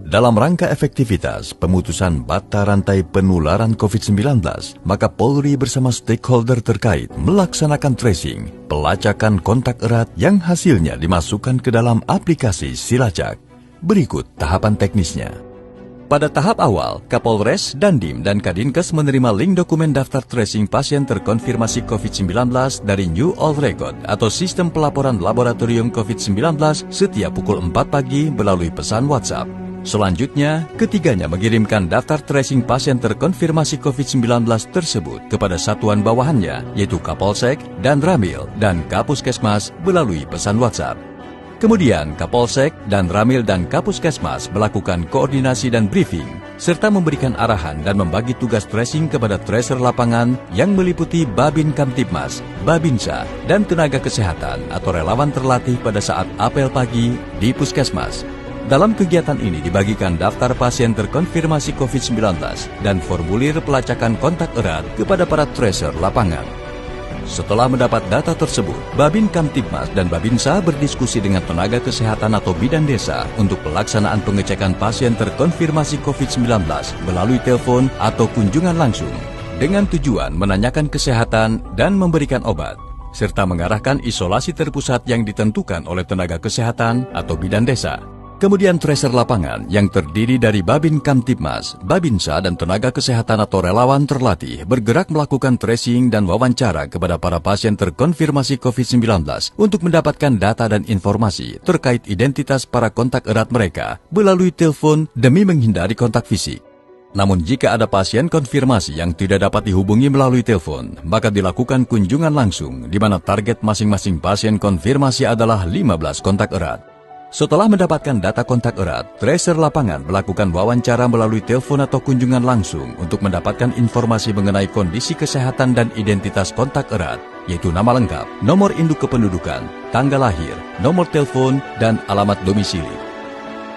Dalam rangka efektivitas pemutusan mata rantai penularan COVID-19, maka Polri bersama stakeholder terkait melaksanakan tracing, pelacakan kontak erat yang hasilnya dimasukkan ke dalam aplikasi Silacak. Berikut tahapan teknisnya. Pada tahap awal, Kapolres, Dandim, dan Kadinkes menerima link dokumen daftar tracing pasien terkonfirmasi COVID-19 dari New All Record atau sistem pelaporan laboratorium COVID-19 setiap pukul 4 pagi melalui pesan WhatsApp. Selanjutnya, ketiganya mengirimkan daftar tracing pasien terkonfirmasi COVID-19 tersebut kepada satuan bawahannya, yaitu Kapolsek, dan Ramil, dan Kapuskesmas melalui pesan WhatsApp. Kemudian, Kapolsek, dan Ramil, dan Kapuskesmas melakukan koordinasi dan briefing, serta memberikan arahan dan membagi tugas tracing kepada tracer lapangan yang meliputi Babin Kamtibmas, Babinsa, dan tenaga kesehatan atau relawan terlatih pada saat apel pagi di Puskesmas. Dalam kegiatan ini dibagikan daftar pasien terkonfirmasi COVID-19 dan formulir pelacakan kontak erat kepada para tracer lapangan. Setelah mendapat data tersebut, Babin Kamtibmas dan Babinsa berdiskusi dengan tenaga kesehatan atau bidan desa untuk pelaksanaan pengecekan pasien terkonfirmasi COVID-19 melalui telepon atau kunjungan langsung, dengan tujuan menanyakan kesehatan dan memberikan obat, serta mengarahkan isolasi terpusat yang ditentukan oleh tenaga kesehatan atau bidan desa. Kemudian tracer lapangan yang terdiri dari Babin Kamtibmas, Babinsa, dan tenaga kesehatan atau relawan terlatih bergerak melakukan tracing dan wawancara kepada para pasien terkonfirmasi COVID-19 untuk mendapatkan data dan informasi terkait identitas para kontak erat mereka melalui telepon demi menghindari kontak fisik. Namun jika ada pasien konfirmasi yang tidak dapat dihubungi melalui telepon, maka dilakukan kunjungan langsung di mana target masing-masing pasien konfirmasi adalah 15 kontak erat. Setelah mendapatkan data kontak erat, tracer lapangan melakukan wawancara melalui telepon atau kunjungan langsung untuk mendapatkan informasi mengenai kondisi kesehatan dan identitas kontak erat, yaitu nama lengkap, nomor induk kependudukan, tanggal lahir, nomor telepon, dan alamat domisili.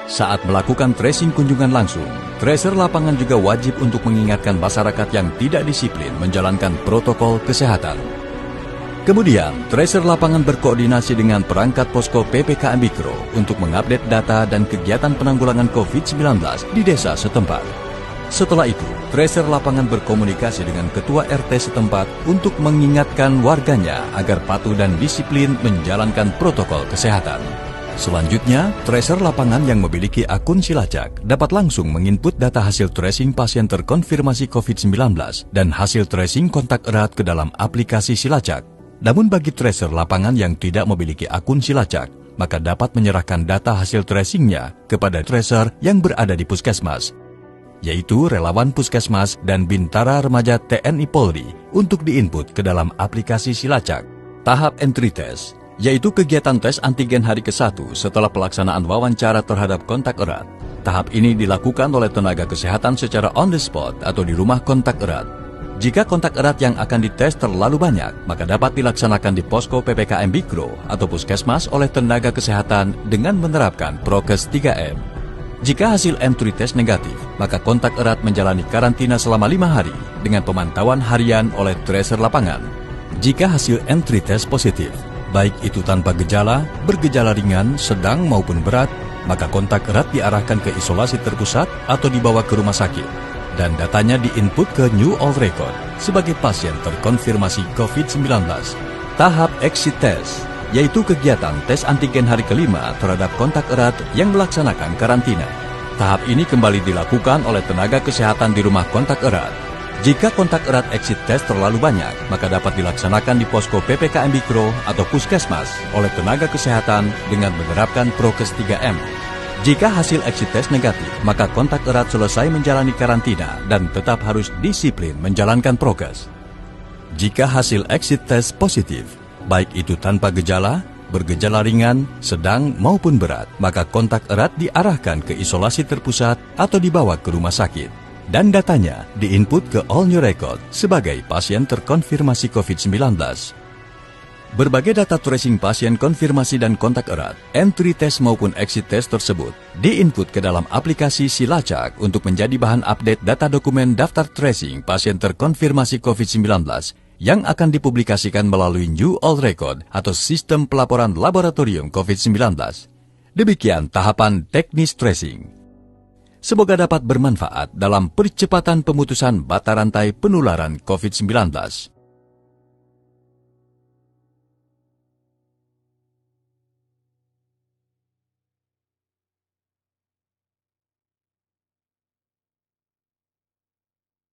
Saat melakukan tracing kunjungan langsung, tracer lapangan juga wajib untuk mengingatkan masyarakat yang tidak disiplin menjalankan protokol kesehatan. Kemudian, tracer lapangan berkoordinasi dengan perangkat posko PPKM Mikro untuk mengupdate data dan kegiatan penanggulangan COVID-19 di desa setempat. Setelah itu, tracer lapangan berkomunikasi dengan ketua RT setempat untuk mengingatkan warganya agar patuh dan disiplin menjalankan protokol kesehatan. Selanjutnya, tracer lapangan yang memiliki akun Silacak dapat langsung menginput data hasil tracing pasien terkonfirmasi COVID-19 dan hasil tracing kontak erat ke dalam aplikasi Silacak. Namun bagi tracer lapangan yang tidak memiliki akun Silacak, maka dapat menyerahkan data hasil tracingnya kepada tracer yang berada di Puskesmas, yaitu relawan Puskesmas dan Bintara Remaja TNI Polri untuk diinput ke dalam aplikasi Silacak. Tahap entry test, yaitu kegiatan tes antigen hari ke-1 setelah pelaksanaan wawancara terhadap kontak erat. Tahap ini dilakukan oleh tenaga kesehatan secara on the spot atau di rumah kontak erat. Jika kontak erat yang akan dites terlalu banyak, maka dapat dilaksanakan di posko PPKM Mikro atau Puskesmas oleh tenaga kesehatan dengan menerapkan prokes 3M. Jika hasil entry test negatif, maka kontak erat menjalani karantina selama 5 hari dengan pemantauan harian oleh tracer lapangan. Jika hasil entry test positif, baik itu tanpa gejala, bergejala ringan, sedang maupun berat, maka kontak erat diarahkan ke isolasi terpusat atau dibawa ke rumah sakit. Dan datanya diinput ke New All Record sebagai pasien terkonfirmasi COVID-19. Tahap exit test, yaitu kegiatan tes antigen hari kelima terhadap kontak erat yang melaksanakan karantina. Tahap ini kembali dilakukan oleh tenaga kesehatan di rumah kontak erat. Jika kontak erat exit test terlalu banyak, maka dapat dilaksanakan di posko PPKM Mikro atau Puskesmas oleh tenaga kesehatan dengan menerapkan prokes 3M. Jika hasil exit test negatif, maka kontak erat selesai menjalani karantina dan tetap harus disiplin menjalankan prokes. Jika hasil exit test positif, baik itu tanpa gejala, bergejala ringan, sedang maupun berat, maka kontak erat diarahkan ke isolasi terpusat atau dibawa ke rumah sakit. Dan datanya diinput ke All New Record sebagai pasien terkonfirmasi COVID-19. Berbagai data tracing pasien konfirmasi dan kontak erat, entry test maupun exit test tersebut diinput ke dalam aplikasi Silacak untuk menjadi bahan update data dokumen daftar tracing pasien terkonfirmasi COVID-19 yang akan dipublikasikan melalui New All Record atau sistem pelaporan laboratorium COVID-19. Demikian tahapan teknis tracing. Semoga dapat bermanfaat dalam percepatan pemutusan mata rantai penularan COVID-19.